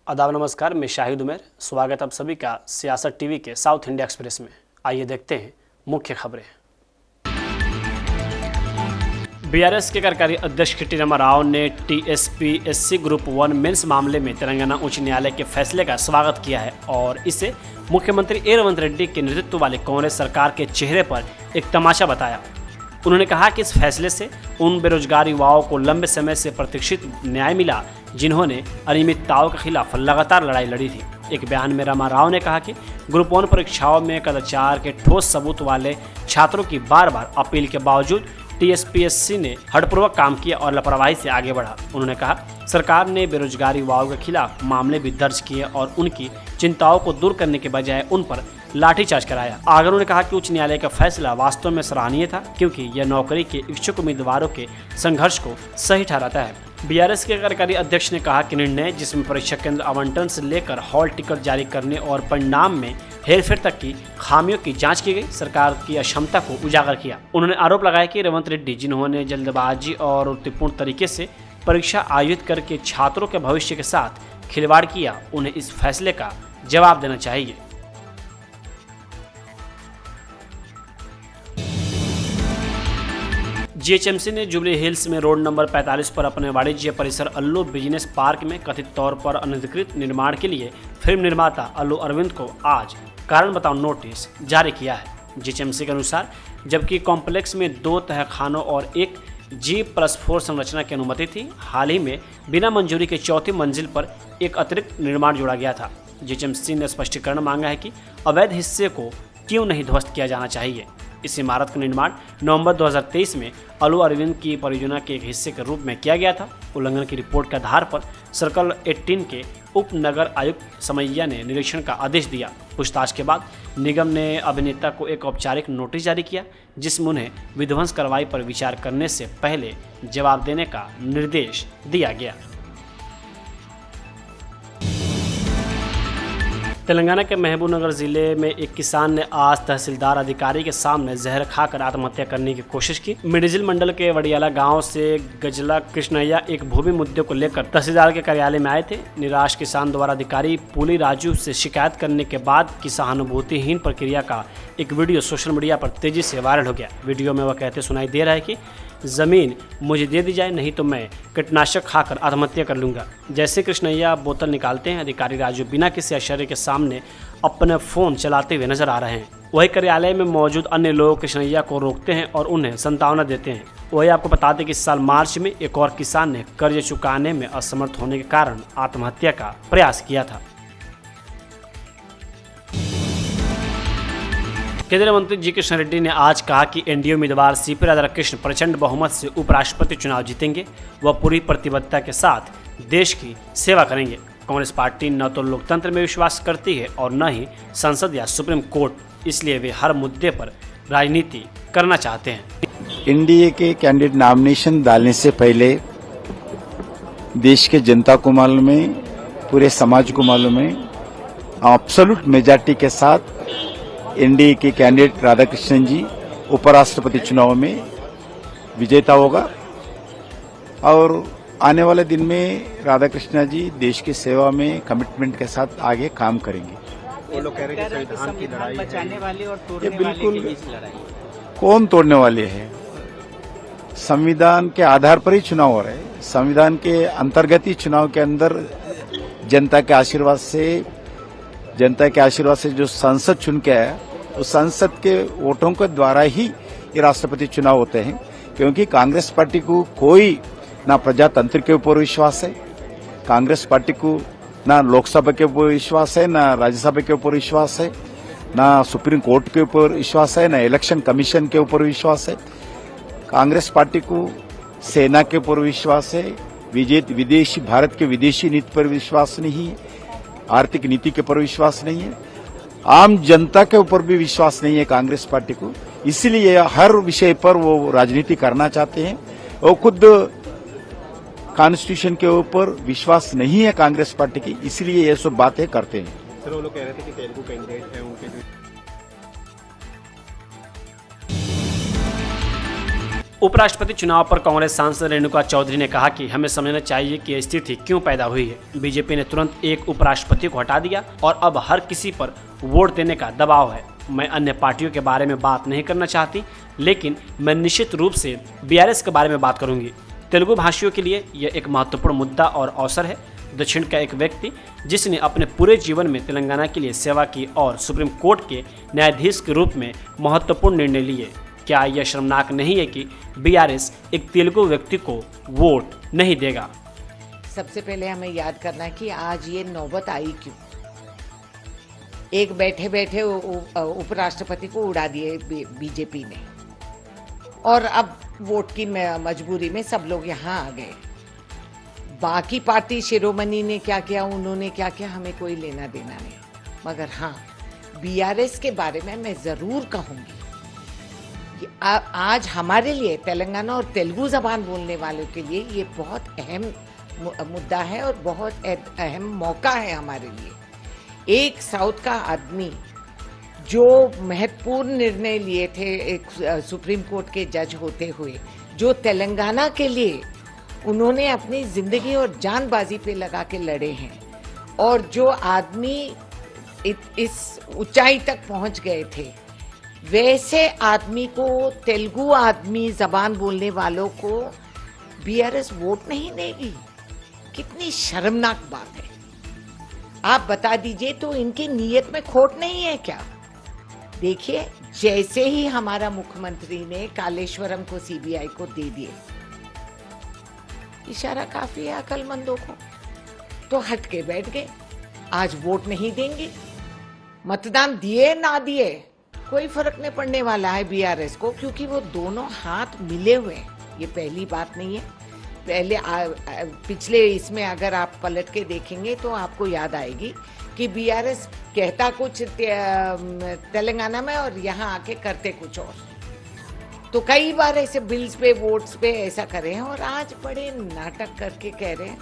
आदाब नमस्कार, मैं शाहिद उमर। स्वागत आप सभी का सियासत टीवी के साउथ इंडिया एक्सप्रेस में। आइए देखते हैं मुख्य खबरें। बीआरएस के कार्यकारी अध्यक्ष के टी रामाराव ने टीएसपीएससी ग्रुप 1 मेंस मामले में तेलंगाना उच्च न्यायालय के फैसले का स्वागत किया है और इसे मुख्यमंत्री ए रेवंत रेड्डी के नेतृत्व वाली कांग्रेस सरकार के चेहरे पर एक तमाचा बताया। उन्होंने कहा कि इस फैसले से उन बेरोजगार युवाओं को लंबे समय से प्रतीक्षित न्याय मिला जिन्होंने अनियमितताओं के खिलाफ लगातार लड़ाई लड़ी थी। एक बयान में रामाराव ने कहा कि ग्रुप 1 परीक्षाओं में कदाचार के ठोस सबूत वाले छात्रों की बार बार अपील के बावजूद टीएसपीएससी ने हठपूर्वक काम किया और लापरवाही से आगे बढ़ा। उन्होंने कहा सरकार ने बेरोजगार युवाओं के खिलाफ मामले भी दर्ज किए और उनकी चिंताओं को दूर करने के बजाय उन पर लाठीचार्ज कराया। आगे उन्होंने कहा कि उच्च न्यायालय का फैसला वास्तव में सराहनीय था क्योंकि यह नौकरी के इच्छुक उम्मीदवारों के संघर्ष को सही ठहराता है। बीआरएस के कार्यकारी अध्यक्ष ने कहा कि निर्णय जिसमें परीक्षा केंद्र आवंटन से लेकर हॉल टिकट जारी करने और परिणाम में हेरफेर तक की खामियों की जांच की गई, सरकार की अक्षमता को उजागर किया। उन्होंने आरोप लगाया कि रेवंत रेड्डी जिन्होंने जल्दबाजी और उत्तेजनापूर्ण तरीके से परीक्षा आयोजित करके छात्रों के भविष्य के साथ खिलवाड़ किया, उन्हें इस फैसले का जवाब देना चाहिए। जीएचएमसी ने जुबली हिल्स में रोड नंबर 45 पर अपने वाणिज्य परिसर अल्लू बिजनेस पार्क में कथित तौर पर अनधिकृत निर्माण के लिए फिल्म निर्माता अल्लू अरविंद को आज कारण बताओ नोटिस जारी किया है। जीएचएमसी के अनुसार जबकि कॉम्प्लेक्स में 2 तहखानों और एक G+4 संरचना की अनुमति थी, हाल ही में बिना मंजूरी के 4थी मंजिल पर एक अतिरिक्त निर्माण जोड़ा गया था। जीएचएमसी ने स्पष्टीकरण मांगा है कि अवैध हिस्से को क्यों नहीं ध्वस्त किया जाना चाहिए। इस इमारत का निर्माण नवंबर 2023 में अल्लू अरविंद की परियोजना के एक हिस्से के रूप में किया गया था। उल्लंघन की रिपोर्ट के आधार पर सर्कल 18 के उप नगर आयुक्त समैया ने निरीक्षण का आदेश दिया। पूछताछ के बाद निगम ने अभिनेता को एक औपचारिक नोटिस जारी किया जिसमें उन्हें विध्वंस कार्रवाई पर विचार करने से पहले जवाब देने का निर्देश दिया गया। तेलंगाना के महबूबनगर जिले में एक किसान ने आज तहसीलदार अधिकारी के सामने जहर खाकर आत्महत्या करने की कोशिश की। मिडिजिल मंडल के वडियाला गांव से गजला कृष्णैया एक भूमि मुद्दे को लेकर तहसीलदार के कार्यालय में आए थे। निराश किसान द्वारा अधिकारी पुली राजू से शिकायत करने के बाद की सहानुभूतिहीन प्रक्रिया का एक वीडियो सोशल मीडिया पर तेजी से वायरल हो गया। वीडियो में वह कहते सुनाई दे रहा है कि ज़मीन मुझे दे दी जाए, नहीं तो मैं कीटनाशक खाकर आत्महत्या कर लूँगा। जैसे कृष्णैया बोतल निकालते हैं, अधिकारी राजू बिना किसी आश्चर्य के सामने अपने फ़ोन चलाते हुए नजर आ रहे हैं। वही कार्यालय में मौजूद अन्य लोग कृष्णैया को रोकते हैं और उन्हें सांत्वना देते हैं। वही आपको बता दें कि इस साल मार्च में एक और किसान ने कर्ज चुकाने में असमर्थ होने के कारण आत्महत्या का प्रयास किया था। केंद्रीय मंत्री जी किशन रेड्डी ने आज कहा कि एनडीए उम्मीदवार सीपी राधाकृष्ण प्रचंड बहुमत से उपराष्ट्रपति चुनाव जीतेंगे। वह पूरी प्रतिबद्धता के साथ देश की सेवा करेंगे। कांग्रेस पार्टी न तो लोकतंत्र में विश्वास करती है और न ही संसद या सुप्रीम कोर्ट, इसलिए वे हर मुद्दे पर राजनीति करना चाहते हैं। एनडीए के कैंडिडेट नॉमिनेशन डालने से पहले देश के जनता को मालूम है, पूरे समाज को मालूम है, एब्सोल्यूट मेजॉरिटी के साथ एनडीए के कैंडिडेट राधाकृष्णन जी उपराष्ट्रपति चुनाव में विजेता होगा और आने वाले दिन में राधाकृष्णन जी देश की सेवा में कमिटमेंट के साथ आगे काम करेंगे। वो लोग कह रहे हैं कि संविधान की लड़ाई बचाने वाले और तोड़ने वाले के बीच लड़ाई। कौन तोड़ने वाले हैं? संविधान के आधार पर ही चुनाव हो रहे हैं। संविधान के अंतर्गत ही चुनाव के अंदर जनता के आशीर्वाद से जो संसद चुन के आया, उस संसद के वोटों के द्वारा ही ये राष्ट्रपति चुनाव होते हैं। क्योंकि कांग्रेस पार्टी को कोई ना प्रजातंत्र के ऊपर विश्वास है, कांग्रेस पार्टी को ना लोकसभा के ऊपर विश्वास है, ना राज्यसभा के ऊपर विश्वास है, ना सुप्रीम कोर्ट के ऊपर विश्वास है, ना इलेक्शन कमीशन के ऊपर विश्वास है। कांग्रेस पार्टी को सेना के ऊपर विश्वास है, विदेशी भारत के विदेशी नीति पर विश्वास नहीं है, आर्थिक नीति के ऊपर विश्वास नहीं है, आम जनता के ऊपर भी विश्वास नहीं है कांग्रेस पार्टी को। इसलिए हर विषय पर वो राजनीति करना चाहते हैं। वो खुद कॉन्स्टिट्यूशन के ऊपर विश्वास नहीं है कांग्रेस पार्टी की, इसलिए ये सब बातें करते हैं। सर, वो लोग कह रहे थे कि तेलुगु कैंडिडेट है उनके उपराष्ट्रपति चुनाव पर कांग्रेस सांसद रेणुका चौधरी ने कहा कि हमें समझना चाहिए कि यह स्थिति क्यों पैदा हुई है। बीजेपी ने तुरंत एक उपराष्ट्रपति को हटा दिया और अब हर किसी पर वोट देने का दबाव है। मैं अन्य पार्टियों के बारे में बात नहीं करना चाहती, लेकिन मैं निश्चित रूप से बीआरएस के बारे में बात करूंगी। तेलुगु भाषियों के लिए यह एक महत्वपूर्ण मुद्दा और अवसर है। दक्षिण का एक व्यक्ति जिसने अपने पूरे जीवन में तेलंगाना के लिए सेवा की और सुप्रीम कोर्ट के न्यायाधीश के रूप में महत्वपूर्ण निर्णय लिए। क्या यह शर्मनाक नहीं है कि बीआरएस एक तेलुगु व्यक्ति को वोट नहीं देगा? सबसे पहले हमें याद करना है कि आज ये नौबत आई क्यों। एक बैठे बैठे उपराष्ट्रपति को उड़ा दिए बीजेपी ने, और अब वोट की मजबूरी में सब लोग यहाँ आ गए। बाकी पार्टी शिरोमणि ने क्या किया, उन्होंने क्या किया, हमें कोई लेना देना नहीं। मगर हाँ, बीआरएस के बारे में मैं ज़रूर कहूँगी कि आज हमारे लिए, तेलंगाना और तेलुगु ज़बान बोलने वालों के लिए ये बहुत अहम मुद्दा है और बहुत अहम मौका है हमारे लिए। एक साउथ का आदमी जो महत्वपूर्ण निर्णय लिए थे एक सुप्रीम कोर्ट के जज होते हुए, जो तेलंगाना के लिए उन्होंने अपनी ज़िंदगी और जानबाजी पे लगा के लड़े हैं, और जो आदमी इस ऊंचाई तक पहुंच गए थे, वैसे आदमी को, तेलुगु आदमी ज़बान बोलने वालों को बीआरएस वोट नहीं देगी। कितनी शर्मनाक बात है। आप बता दीजिए, तो इनकी नीयत में खोट नहीं है क्या? देखिए, जैसे ही हमारा मुख्यमंत्री ने कालेश्वरम को सीबीआई को दे दिए, इशारा काफी है अक्लमंदों को, तो हट के बैठ गए। आज वोट नहीं देंगे, मतदान दिए ना दिए कोई फर्क नहीं पड़ने वाला है बीआरएस को, क्योंकि वो दोनों हाथ मिले हुए हैं। ये पहली बात नहीं है। पहले पिछले इसमें अगर आप पलट के देखेंगे तो आपको याद आएगी कि बीआरएस कहता कुछ तेलंगाना में और यहाँ आके करते कुछ और। तो कई बार ऐसे बिल्स पे, वोट्स पे ऐसा करे हैं, और आज बड़े नाटक करके कह रहे हैं।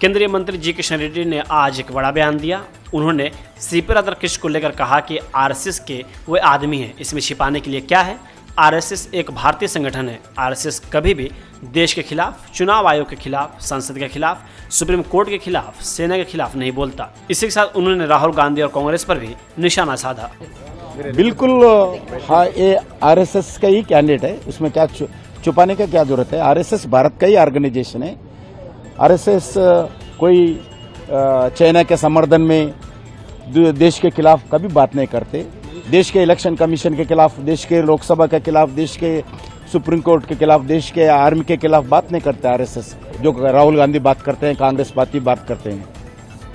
केंद्रीय मंत्री जी किशन रेड्डी ने आज एक बड़ा बयान दिया। उन्होंने सीपी राधाकृष्ण को लेकर कहा कि आरएसएस के वे आदमी हैं, इसमें छिपाने के लिए क्या है। आरएसएस एक भारतीय संगठन है। आरएसएस कभी भी देश के खिलाफ, चुनाव आयोग के खिलाफ, संसद के खिलाफ, सुप्रीम कोर्ट के खिलाफ, सेना के खिलाफ नहीं बोलता। इसी के साथ उन्होंने राहुल गांधी और कांग्रेस पर भी निशाना साधा। बिल्कुल हाँ, ये आरएसएस का ही कैंडिडेट है, उसमें क्या छुपाने का क्या जरूरत है। आरएसएस भारत का ही ऑर्गेनाइजेशन है। आरएसएस कोई चाइना के समर्थन में देश के खिलाफ कभी बात नहीं करते। देश के इलेक्शन कमीशन के खिलाफ, देश के लोकसभा के खिलाफ, देश के सुप्रीम कोर्ट के खिलाफ, देश के आर्मी के खिलाफ बात नहीं करते आरएसएस। जो राहुल गांधी बात करते हैं, कांग्रेस पार्टी बात करते हैं।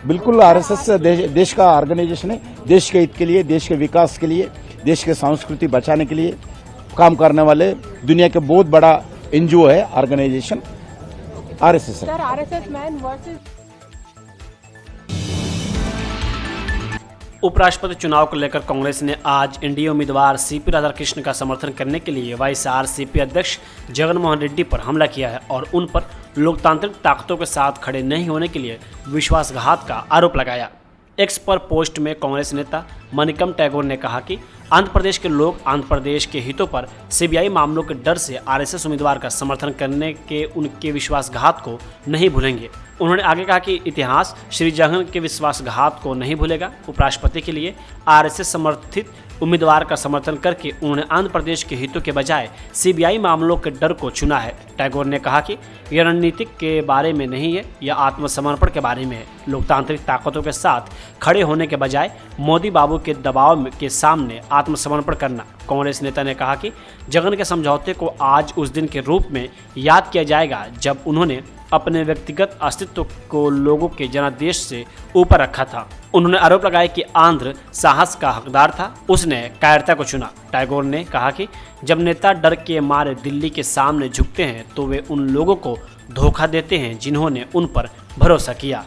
बिल्कुल आरएसएस देश का ऑर्गेनाइजेशन है। देश के हित के लिए, देश के विकास के लिए, देश के संस्कृति बचाने के लिए काम करने वाले दुनिया के बहुत बड़ा एनजीओ है, ऑर्गेनाइजेशन आरएसएस है। सर, आरएसएस मैन वर्सेस उपराष्ट्रपति चुनाव को लेकर कांग्रेस ने आज एनडीए उम्मीदवार सीपी राधाकृष्ण का समर्थन करने के लिए वाईएसआरसीपी अध्यक्ष जगनमोहन रेड्डी पर हमला किया है और उन पर लोकतांत्रिक ताकतों के साथ खड़े नहीं होने के लिए विश्वासघात का आरोप लगाया। एक्स पर पोस्ट में कांग्रेस नेता मणिकम टैगोर ने कहा कि आंध्र प्रदेश के लोग आंध्र प्रदेश के हितों पर सीबीआई मामलों के डर से आरएसएस उम्मीदवार का समर्थन करने के उनके विश्वासघात को नहीं भूलेंगे। उन्होंने आगे कहा कि इतिहास श्री जगन के विश्वासघात को नहीं भूलेगा। उपराष्ट्रपति के लिए आरएसएस समर्थित उम्मीदवार का समर्थन करके उन्होंने आंध्र प्रदेश के हितों के बजाय सीबीआई मामलों के डर को चुना है। टैगोर ने कहा कि यह रणनीतिक के बारे में नहीं है, यह आत्मसमर्पण के बारे में है। लोकतांत्रिक ताकतों के साथ खड़े होने के बजाय मोदी बाबू के दबाव के सामने आत्मसमर्पण करना। कांग्रेस नेता ने कहा कि जगन के समझौते को आज उस दिन के रूप में याद किया जाएगा जब उन्होंने अपने व्यक्तिगत अस्तित्व को लोगों के जनादेश से ऊपर रखा था। उन्होंने आरोप लगाया कि आंध्र साहस का हकदार था, उसने कायरता को चुना। टैगोर ने कहा कि जब नेता डर के मारे दिल्ली के सामने झुकते हैं तो वे उन लोगों को धोखा देते हैं जिन्होंने उन पर भरोसा किया।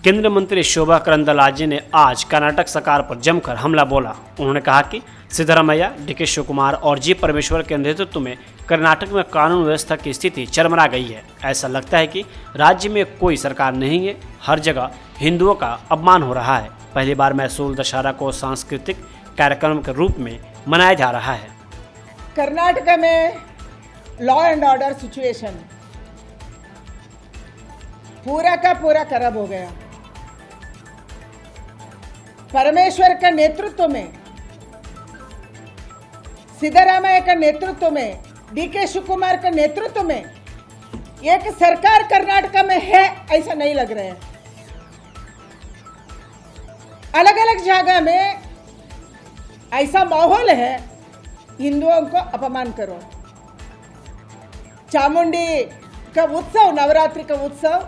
केंद्रीय मंत्री शोभा करंदलाजे ने आज कर्नाटक सरकार पर जमकर हमला बोला। उन्होंने कहा कि सिद्धरामैया, डीके शिवकुमार और जी परमेश्वर के नेतृत्व में कर्नाटक में कानून व्यवस्था की स्थिति चरमरा गई है। ऐसा लगता है कि राज्य में कोई सरकार नहीं है, हर जगह हिंदुओं का अपमान हो रहा है। पहली बार मैसूर दशहरा को सांस्कृतिक कार्यक्रम के रूप में मनाया जा रहा है। कर्नाटक में लॉ एंड ऑर्डर सिचुएशन पूरा का पूरा खराब हो गया। परमेश्वर का नेतृत्व में, सिद्धरामैया का नेतृत्व में, डीके शिवकुमार के नेतृत्व में एक सरकार कर्नाटक में है ऐसा नहीं लग रहा है। अलग अलग जगह में ऐसा माहौल है, हिंदुओं को अपमान करो। चामुंडी का उत्सव, नवरात्रि का उत्सव,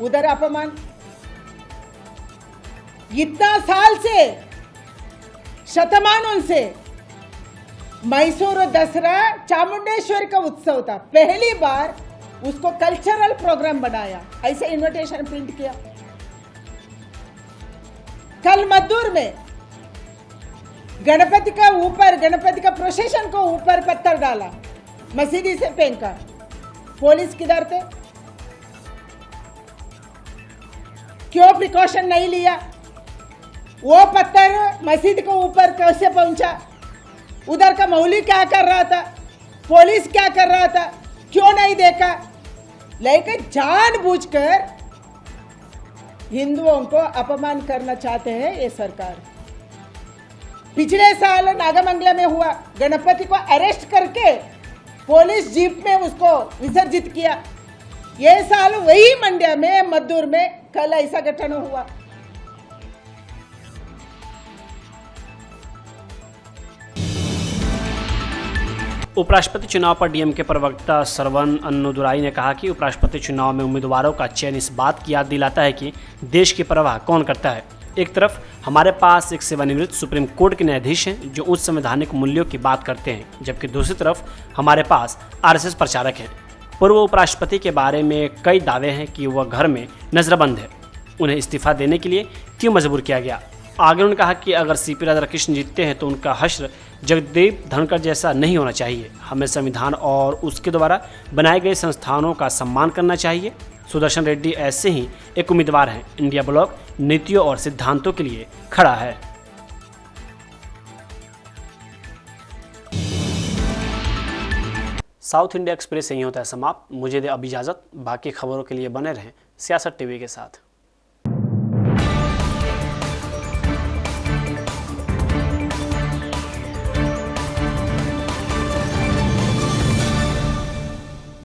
उधर अपमान। इतना साल से, शतमानों से मैसूर दसरा चामुंडेश्वरी का उत्सव था। पहली बार उसको कल्चरल प्रोग्राम बनाया, ऐसे इनविटेशन प्रिंट किया। कल मद्दूर में गणपति का ऊपर, गणपति का प्रोसेशन को ऊपर पत्थर डाला, मसीदी से फेंका। पुलिस किधर थे? क्यों प्रिकॉशन नहीं लिया? वो पत्थर मस्जिद को ऊपर कैसे पहुंचा? उधर का मौलवी क्या कर रहा था? पुलिस क्या कर रहा था? क्यों नहीं देखा? लेकिन जानबूझकर हिंदुओं को अपमान करना चाहते हैं ये सरकार। पिछले साल नागमंगला में हुआ, गणपति को अरेस्ट करके पुलिस जीप में उसको विसर्जित किया। ये साल वही मंड्या में, मद्दूर में कल ऐसा घटना हुआ। उपराष्ट्रपति चुनाव पर डीएमके प्रवक्ता सरवन अन्नुदुराई ने कहा कि उपराष्ट्रपति चुनाव में उम्मीदवारों का चयन इस बात की याद दिलाता है कि देश की परवाह कौन करता है। एक तरफ हमारे पास एक सेवानिवृत्त सुप्रीम कोर्ट के न्यायाधीश हैं जो उच्च संवैधानिक मूल्यों की बात करते हैं, जबकि दूसरी तरफ हमारे पास आरएसएस प्रचारक हैं। पूर्व उपराष्ट्रपति के बारे में कई दावे हैं कि वह घर में नजरबंद है, उन्हें इस्तीफा देने के लिए क्यों मजबूर किया गया। आगे उन्होंने कहा कि अगर सीपी राधाकृष्ण जीतते हैं तो उनका हश्र जगदीप धनखड़ जैसा नहीं होना चाहिए। हमें संविधान और उसके द्वारा बनाए गए संस्थानों का सम्मान करना चाहिए। सुदर्शन रेड्डी ऐसे ही एक उम्मीदवार हैं। इंडिया ब्लॉक नीतियों और सिद्धांतों के लिए खड़ा है। साउथ इंडिया एक्सप्रेस यहीं होता है समाप्त। मुझे दे अब इजाज़त। बाकी खबरों के लिए बने रहें सियासत टीवी के साथ।